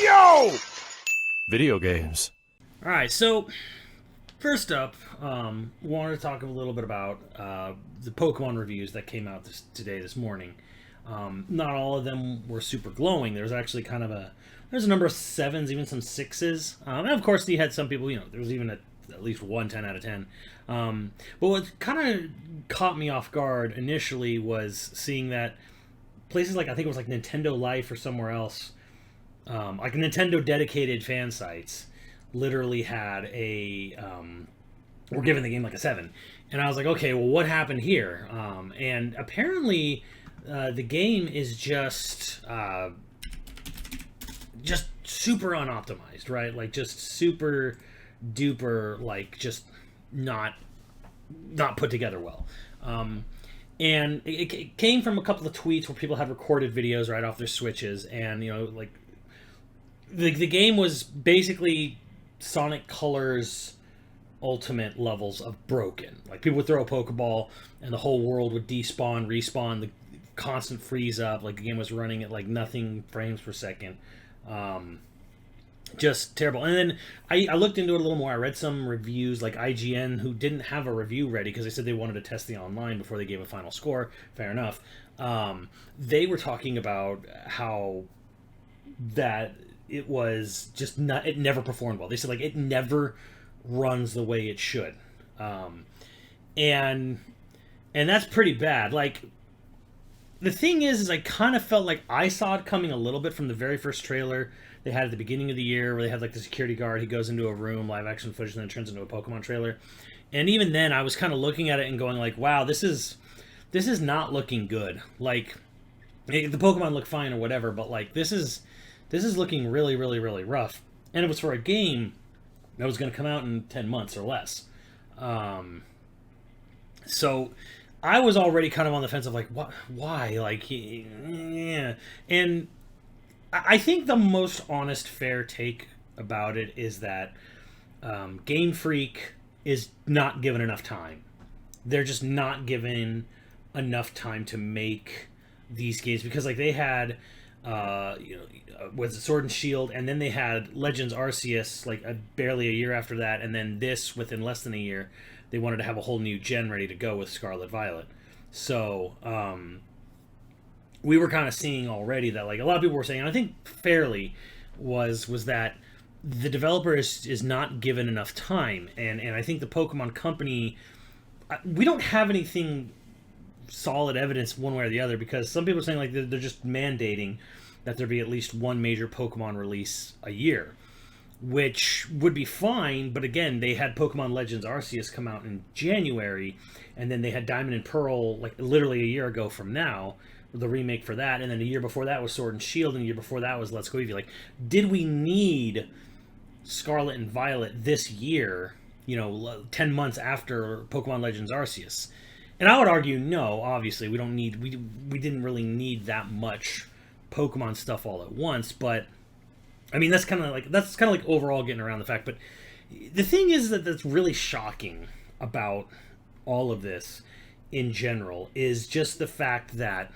Yo! Video games. All right, so first up, wanted to talk a little bit about the Pokemon reviews that came out this morning. Not all of them were super glowing. There's actually there's a number of 7s, even some 6s, and of course you had some people. There was even at least one 10 out of 10. But what kind of caught me off guard initially was seeing that places like, I think it was like Nintendo Life or somewhere else, like Nintendo dedicated fan sites, literally had were giving the game like a 7. And I was like, okay, well, what happened here? And apparently the game is just super unoptimized, right? Like just super duper, like just not put together well. And it came from a couple of tweets where people had recorded videos right off their Switches, and like the game was basically Sonic Colors ultimate levels of broken. Like people would throw a Pokeball and the whole world would despawn, respawn, the constant freeze up. Like the game was running at like nothing frames per second. Just terrible. And then I looked into it a little more. I read some reviews, like IGN, who didn't have a review ready because they said they wanted to test the online before they gave a final score. Fair enough. They were talking about how that it was just not, it never performed well. They said like it never runs the way it should. And that's pretty bad. Like the thing is I kind of felt like I saw it coming a little bit from the very first trailer they had at the beginning of the year, where they had like the security guard. He goes into a room, live action footage, and then it turns into a Pokemon trailer. And even then, I was kind of looking at it and going like, "Wow, this is not looking good." Like the Pokemon look fine or whatever, but like this is looking really, really, really rough. And it was for a game that was going to come out in 10 months or less. So I was already kind of on the fence of like, what? Why? Like, yeah. And I think the most honest, fair take about it is that Game Freak is not given enough time. They're just not given enough time to make these games, because like they had, was it Sword and Shield, and then they had Legends Arceus like barely a year after that, and then this within less than a year. They wanted to have a whole new gen ready to go with Scarlet Violet. So we were kind of seeing already that like a lot of people were saying, and I think fairly, was that the developer is not given enough time, and I think the Pokemon Company, we don't have anything solid evidence one way or the other, because some people are saying like they're just mandating that there be at least one major Pokemon release a year, which would be fine. But again, they had Pokemon Legends Arceus come out in January, and then they had Diamond and Pearl like literally a year ago from now, the remake for that, and then a year before that was Sword and Shield, and a year before that was Let's Go Eevee. Like, did we need Scarlet and Violet this year, 10 months after Pokemon Legends Arceus? And I would argue no. Obviously, we didn't really need that much Pokemon stuff all at once. But I mean, that's kind of like overall getting around the fact. But the thing is that's really shocking about all of this in general is just the fact that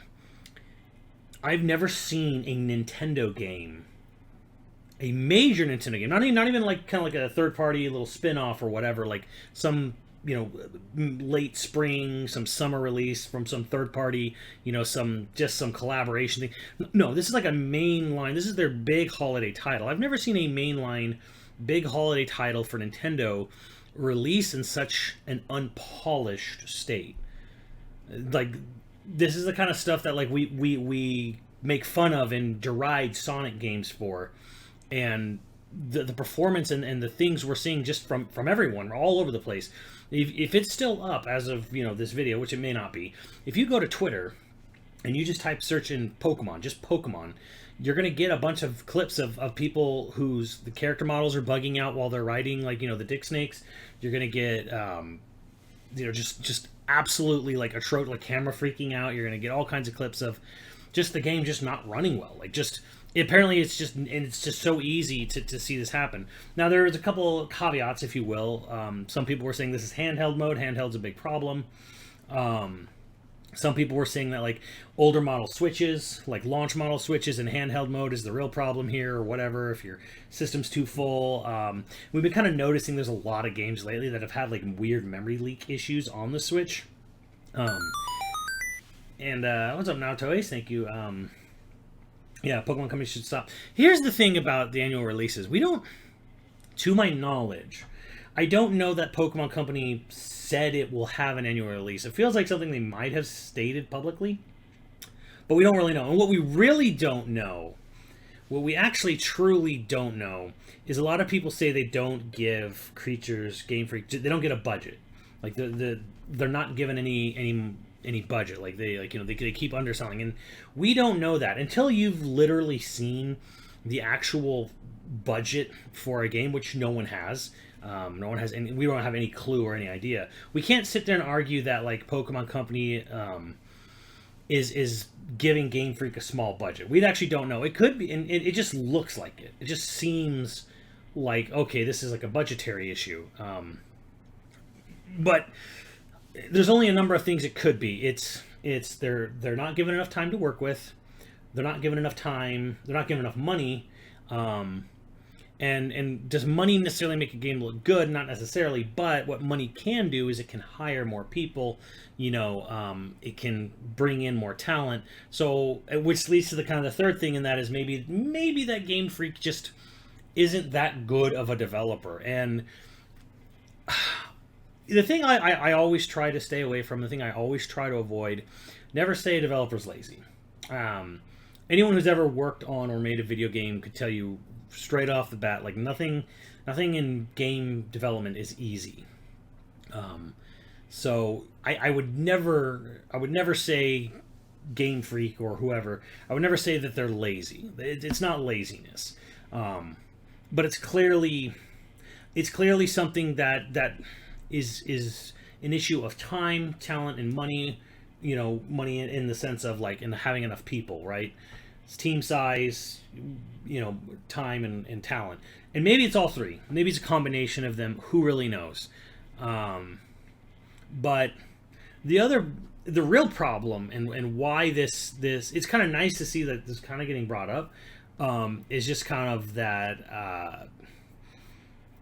I've never seen a Nintendo game, a major Nintendo game, not even like kind of like a third party little spin-off or whatever, like some late spring, some summer release from some third party, some collaboration thing. No, this is like a mainline. This is their big holiday title. I've never seen a mainline big holiday title for Nintendo release in such an unpolished state. Like, this is the kind of stuff that like we make fun of and deride Sonic games for, and the performance and the things we're seeing just from everyone all over the place. If it's still up as of this video, which it may not be, if you go to Twitter and you just type search in Pokemon, just Pokemon, you're gonna get a bunch of clips of people whose the character models are bugging out while they're riding, like the dick snakes. You're gonna get just absolutely like like camera freaking out. You're gonna get all kinds of clips of just the game just not running well. Like just apparently it's just so easy to see this happen. Now there's a couple of caveats, if you will. Some people were saying this is handheld mode. Handheld's a big problem. Some people were saying that like older model switches, like launch model switches in handheld mode, is the real problem here, or whatever. If your system's too full, we've been kind of noticing there's a lot of games lately that have had like weird memory leak issues on the Switch. And what's up now, Toys? Thank you. Yeah, Pokemon Company should stop. Here's the thing about the annual releases: we don't, to my knowledge, I don't know that Pokemon Company said it will have an annual release. It feels like something they might have stated publicly, but we don't really know. And what we really don't know, what we actually truly don't know, is a lot of people say they don't give creatures, Game Freak, they don't get a budget. Like they're not given any budget. Like they keep underselling, and we don't know that until you've literally seen the actual budget for a game, which no one has. No one has any, we don't have any clue or any idea. We can't sit there and argue that like Pokemon Company is giving Game Freak a small budget. We actually don't know. It could be, and it just looks like it. It just seems like, okay, this is like a budgetary issue. But there's only a number of things it could be. It's they're not given enough time to work with. They're not given enough time. They're not given enough money. And does money necessarily make a game look good? Not necessarily, but what money can do is it can hire more people, it can bring in more talent. So, which leads to the kind of the third thing, and that is maybe that Game Freak just isn't that good of a developer. And the thing I always try to stay away from, the thing I always try to avoid, never say a developer's lazy. Anyone who's ever worked on or made a video game could tell you straight off the bat, like nothing in game development is easy. So I would never say Game Freak or whoever. I would never say that they're lazy. It's not laziness, but it's clearly something that is an issue of time, talent, and money. Money in the sense of like in having enough people, right? It's team size, time and talent. And maybe it's all three. Maybe it's a combination of them. Who really knows? But the real problem and why this it's kind of nice to see that this kind of getting brought up is just kind of that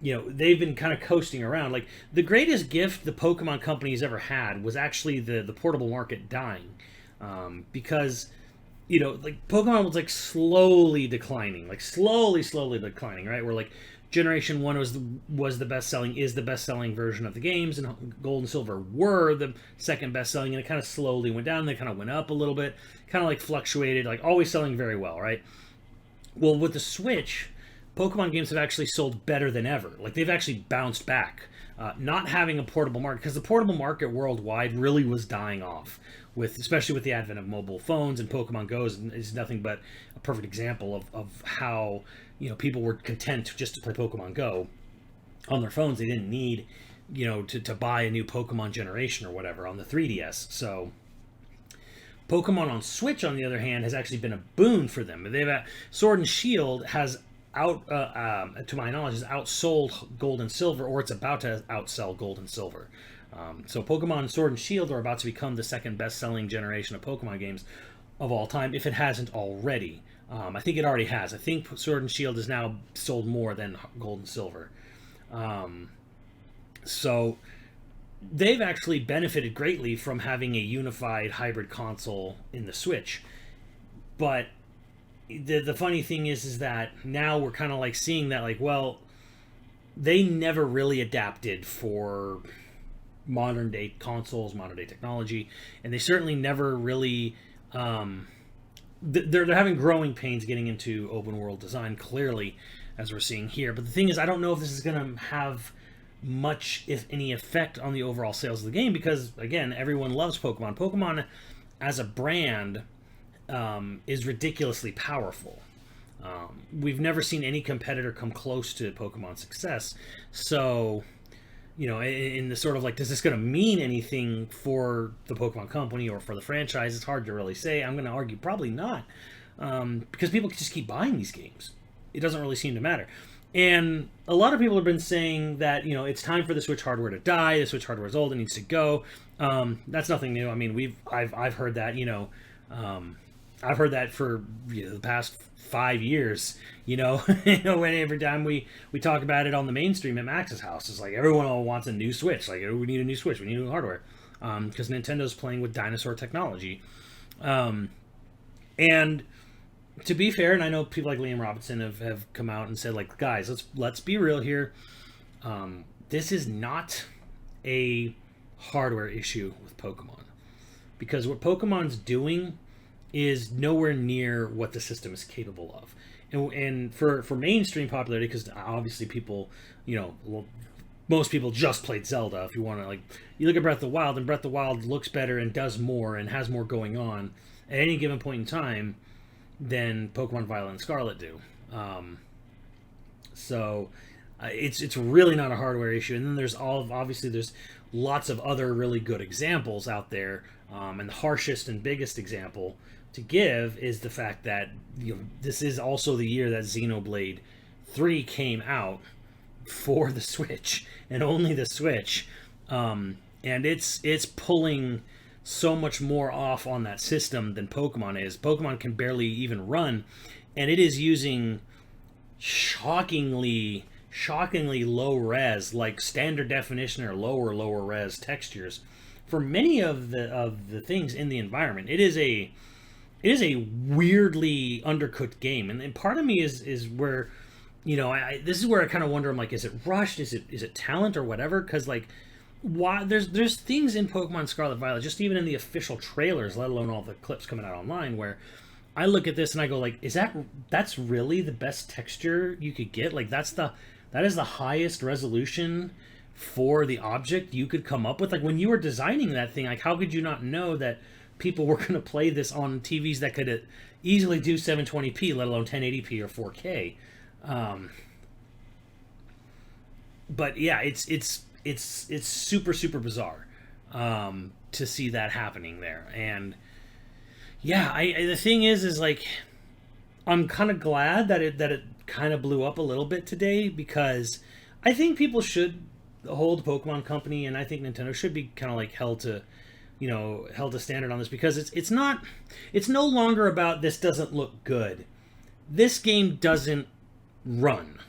they've been kind of coasting around. Like the greatest gift the Pokemon Company's ever had was actually the portable market dying, because like Pokemon was like slowly declining, right? Where like Generation 1 was the best selling, is the best selling version of the games, and Gold and Silver were the second best selling, and it kind of slowly went down, then kind of went up a little bit, kind of like fluctuated, like always selling very well, right? Well, with the Switch, Pokemon games have actually sold better than ever. Like they've actually bounced back. Not having a portable market, because the portable market worldwide really was dying off, especially with the advent of mobile phones, and Pokemon Go is nothing but a perfect example of how people were content just to play Pokemon Go on their phones. They didn't need to buy a new Pokemon generation or whatever on the 3DS. So Pokemon on Switch, on the other hand, has actually been a boon for them. Sword and Shield has to my knowledge, has outsold Gold and Silver, or it's about to outsell Gold and Silver. So Pokemon Sword and Shield are about to become the second best-selling generation of Pokemon games of all time, if it hasn't already. I think it already has. I think Sword and Shield has now sold more than Gold and Silver. So they've actually benefited greatly from having a unified hybrid console in the Switch. But the funny thing is that now we're kind of like seeing that, like, well, they never really adapted for modern day consoles, modern day technology, and they certainly never really they're having growing pains getting into open world design, clearly, as we're seeing here. But the thing is, I don't know if this is going to have much, if any, effect on the overall sales of the game, because again, everyone loves Pokemon. Pokemon as a brand is ridiculously powerful. We've never seen any competitor come close to Pokemon's success. So, in the sort of like, is this going to mean anything for the Pokemon Company or for the franchise? It's hard to really say. I'm going to argue probably not, because people just keep buying these games. It doesn't really seem to matter. And a lot of people have been saying that, it's time for the Switch hardware to die. The Switch hardware is old. It needs to go. That's nothing new. I mean, I've heard that, I've heard that for the past 5 years. When every time we talk about it on the mainstream at Max's house, it's like everyone all wants a new Switch. Like, we need a new Switch, we need new hardware, because Nintendo's playing with dinosaur technology. And to be fair, and I know people like Liam Robinson have come out and said, like, guys, let's be real here. This is not a hardware issue with Pokemon, because what Pokemon's doing is nowhere near what the system is capable of. And for mainstream popularity, because obviously people, most people just played Zelda. If you want to, like, you look at Breath of the Wild, and Breath of the Wild looks better and does more and has more going on at any given point in time than Pokemon Violet and Scarlet do. So it's really not a hardware issue. And then there's obviously there's lots of other really good examples out there. And the harshest and biggest example to give is the fact that this is also the year that Xenoblade 3 came out for the Switch, and only the Switch. And it's pulling so much more off on that system than Pokemon is. Pokemon can barely even run, and it is using shockingly low res, like standard definition or lower res textures for many of the things in the environment. It is a weirdly undercooked game, and part of me is where, this is where I kind of wonder. I'm like, is it rushed? Is it talent or whatever? Because, like, why there's things in Pokemon Scarlet Violet, just even in the official trailers, let alone all the clips coming out online, where I look at this and I go, like, that's really the best texture you could get? Like, that is the highest resolution for the object you could come up with? Like, when you were designing that thing, like, how could you not know that people were going to play this on TVs that could easily do 720p, let alone 1080p or 4K? But yeah, it's super bizarre to see that happening there. And yeah, the thing is like, I'm kind of glad that it kind of blew up a little bit today, because I think people should hold Pokemon Company, and I think Nintendo should be kind of like held to standard on this, because it's no longer about this doesn't look good. This game doesn't run.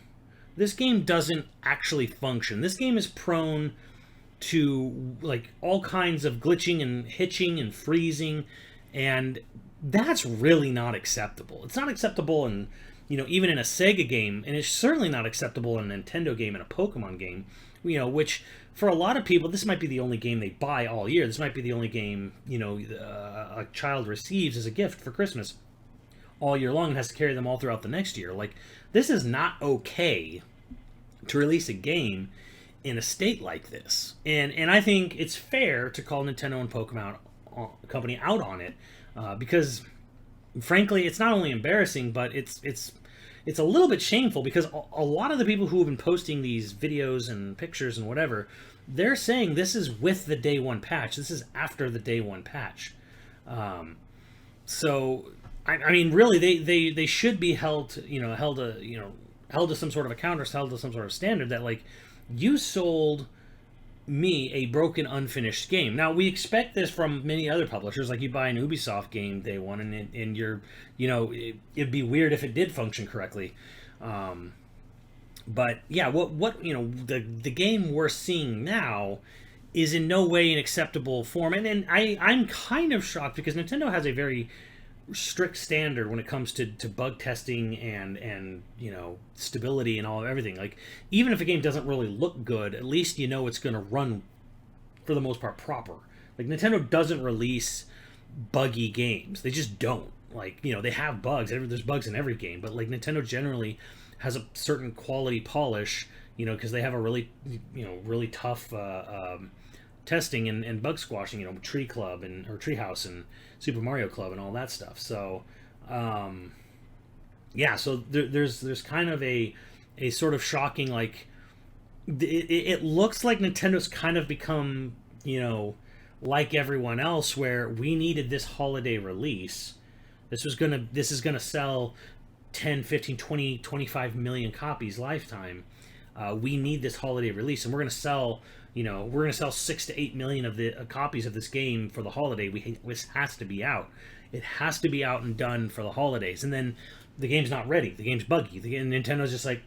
This game doesn't actually function. This game is prone to, like, all kinds of glitching and hitching and freezing, and that's really not acceptable. It's not acceptable in, even in a Sega game, and it's certainly not acceptable in a Nintendo game and a Pokemon game, which for a lot of people, this might be the only game they buy all year. This might be the only game, a child receives as a gift for Christmas all year long and has to carry them all throughout the next year. Like, this is not okay to release a game in a state like this. And I think it's fair to call Nintendo and Pokemon Company out on it, because frankly, it's not only embarrassing, but it's a little bit shameful, because a lot of the people who have been posting these videos and pictures and whatever, they're saying this is with the day one patch. This is after the day one patch. So I mean, really, they should be held to some sort of account, or held to some sort of standard that, like, you sold me a broken, unfinished game. Now, we expect this from many other publishers. Like, you buy an Ubisoft game day one, and you're, it'd be weird if it did function correctly. But yeah, the game we're seeing now is in no way an acceptable form. And I'm kind of shocked, because Nintendo has a very strict standard when it comes to bug testing and stability and everything. Like, even if a game doesn't really look good, at least it's going to run for the most part proper. Like, Nintendo doesn't release buggy games. They just don't. Like, they have bugs. There's bugs in every game, but, like, Nintendo generally has a certain quality polish, because they have a really really tough testing and bug squashing, Tree Club or Treehouse and Super Mario Club and all that stuff. So, yeah, so there's kind of a sort of shocking, like, it looks like Nintendo's kind of become, like everyone else, where we needed this holiday release. This is gonna sell 10, 15, 20, 25 million copies lifetime. We need this holiday release, and we're going to sell. We're going to sell 6 to 8 million of the copies of this game for the holiday. This has to be out. It has to be out and done for the holidays. And then the game's not ready. The game's buggy. Nintendo's just like,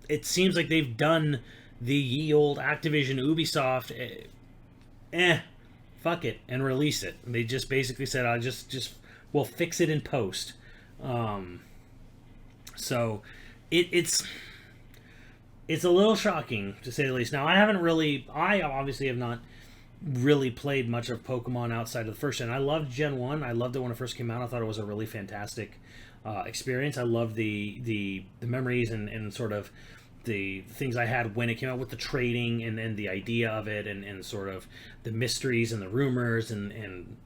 it seems like they've done the ye old Activision Ubisoft, fuck it, and release it. And they just basically said, we'll fix it in post. So it's a little shocking, to say the least. Now, I obviously have not really played much of Pokemon outside of the first gen. I loved Gen 1. I loved it when it first came out. I thought it was a really fantastic experience. I loved the memories and sort of the things I had when it came out, with the trading and the idea of it, and sort of the mysteries and the rumors, and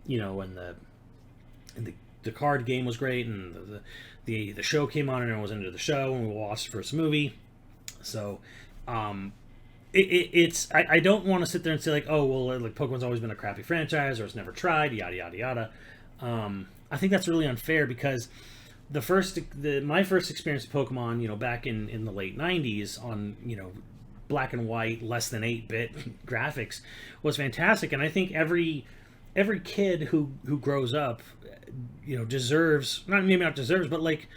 the card game was great, and the show came on, and I was into the show, and we watched the first movie. So, I don't want to sit there and say like, oh well, like Pokemon's always been a crappy franchise, or it's never tried, yada yada yada. I think that's really unfair, because my first experience with Pokemon, back in the late '90s on black and white, less than 8-bit graphics, was fantastic, and I think every kid who grows up, deserves, not deserves, but like,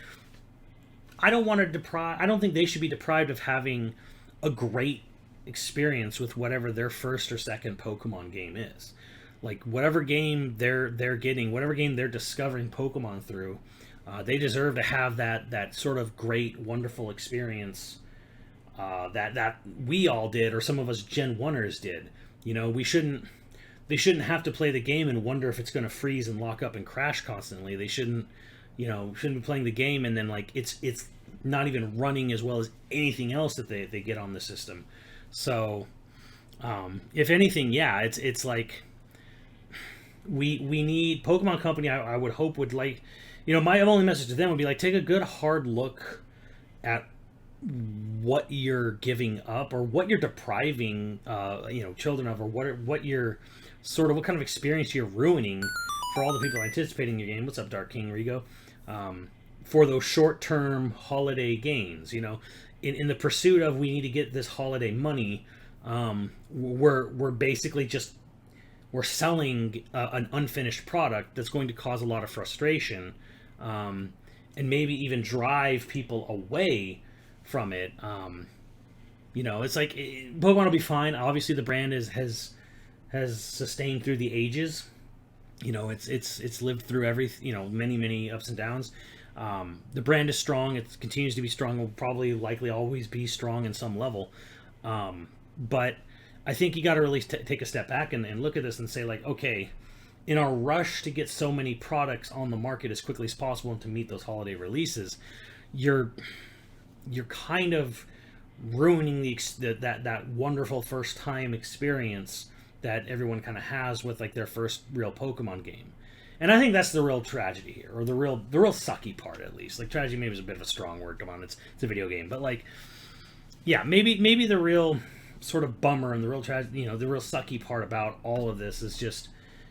I don't think they should be deprived of having a great experience with whatever their first or second Pokemon game is. Like, whatever game they're getting, whatever game they're discovering Pokemon through, they deserve to have that sort of great, wonderful experience that we all did, or some of us Gen 1ers did. They shouldn't have to play the game and wonder if it's going to freeze and lock up and crash constantly. They shouldn't be playing the game and then like it's not even running as well as anything else that they get on the system. So, if anything, yeah, it's like we need Pokemon Company. I would hope would like, my only message to them would be like, take a good hard look at what you're giving up, or what you're depriving children of, or what kind of experience you're ruining for all the people anticipating your game. What's up, Dark King Rigo? For those short-term holiday gains, in the pursuit of, we need to get this holiday money, we're basically we're selling an unfinished product that's going to cause a lot of frustration, and maybe even drive people away from it. It's like, Pokemon will be fine. Obviously, the brand has sustained through the ages. It's lived through many ups and downs. The brand is strong. It continues to be strong. Will probably likely always be strong in some level. But I think you got to really take a step back and look at this and say, like, okay, in our rush to get so many products on the market as quickly as possible and to meet those holiday releases, you're kind of ruining that wonderful first time experience that everyone kind of has with like their first real Pokemon game. And I think that's the real tragedy here, or the real sucky part, at least. Like, tragedy maybe is a bit of a strong word. Come on, it's a video game, but like, yeah, maybe the real sort of bummer and the real tragedy, the real sucky part about all of this is just,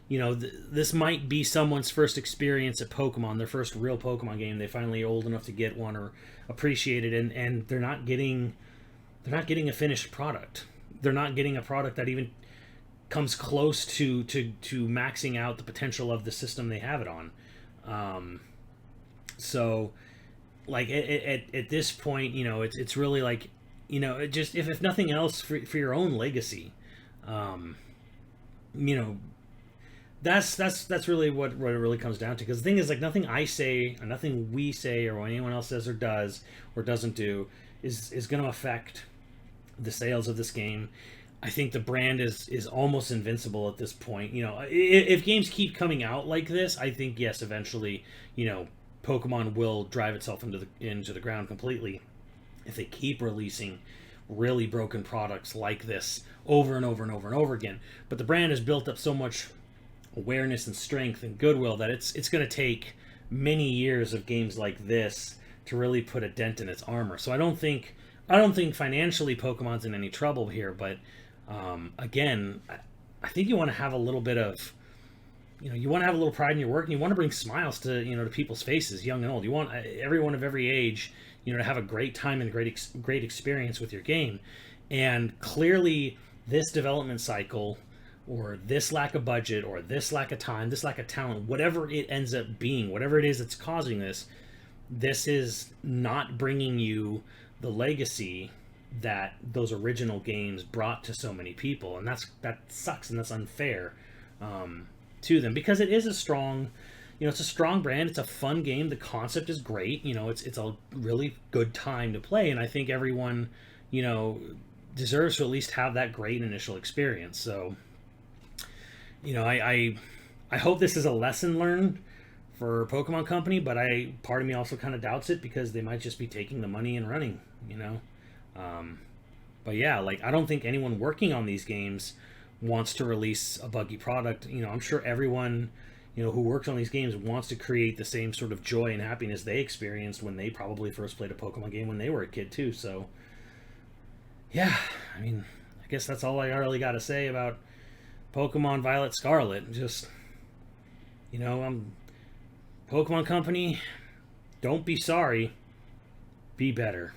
this might be someone's first experience at Pokemon, their first real Pokemon game. They finally are old enough to get one or appreciate it, and they're not getting a finished product. They're not getting a product that even comes close to maxing out the potential of the system they have it on. So, like, at this point, it's really like, just if nothing else for your own legacy, that's really what it really comes down to. Because the thing is, like, nothing I say or nothing we say or what anyone else says or does or doesn't do is going to affect the sales of this game. I think the brand is almost invincible at this point. If games keep coming out like this, I think, yes, eventually, Pokemon will drive itself into the ground completely if they keep releasing really broken products like this over and over and over and over again. But the brand has built up so much awareness and strength and goodwill that it's going to take many years of games like this to really put a dent in its armor. So I don't think financially Pokemon's in any trouble here, but again, I think you want to have a little bit of, you want to have a little pride in your work, and you want to bring smiles to, to people's faces, young and old. You want everyone of every age, to have a great time and great experience with your game. And clearly, this development cycle, or this lack of budget, or this lack of time, this lack of talent, whatever it ends up being, whatever it is that's causing this is not bringing you the legacy that those original games brought to so many people, and that sucks, and that's unfair to them, because it is a strong, it's a strong brand. It's a fun game. The concept is great. It's a really good time to play, and I think everyone, deserves to at least have that great initial experience. So, I hope this is a lesson learned for Pokemon Company, but part of me also kind of doubts it, because they might just be taking the money and running, but yeah, like, I don't think anyone working on these games wants to release a buggy product. I'm sure everyone, who works on these games wants to create the same sort of joy and happiness they experienced when they probably first played a Pokemon game when they were a kid too. So yeah, I mean, I guess that's all I really got to say about Pokemon Violet Scarlet. Just, Pokemon Company, don't be sorry, be better.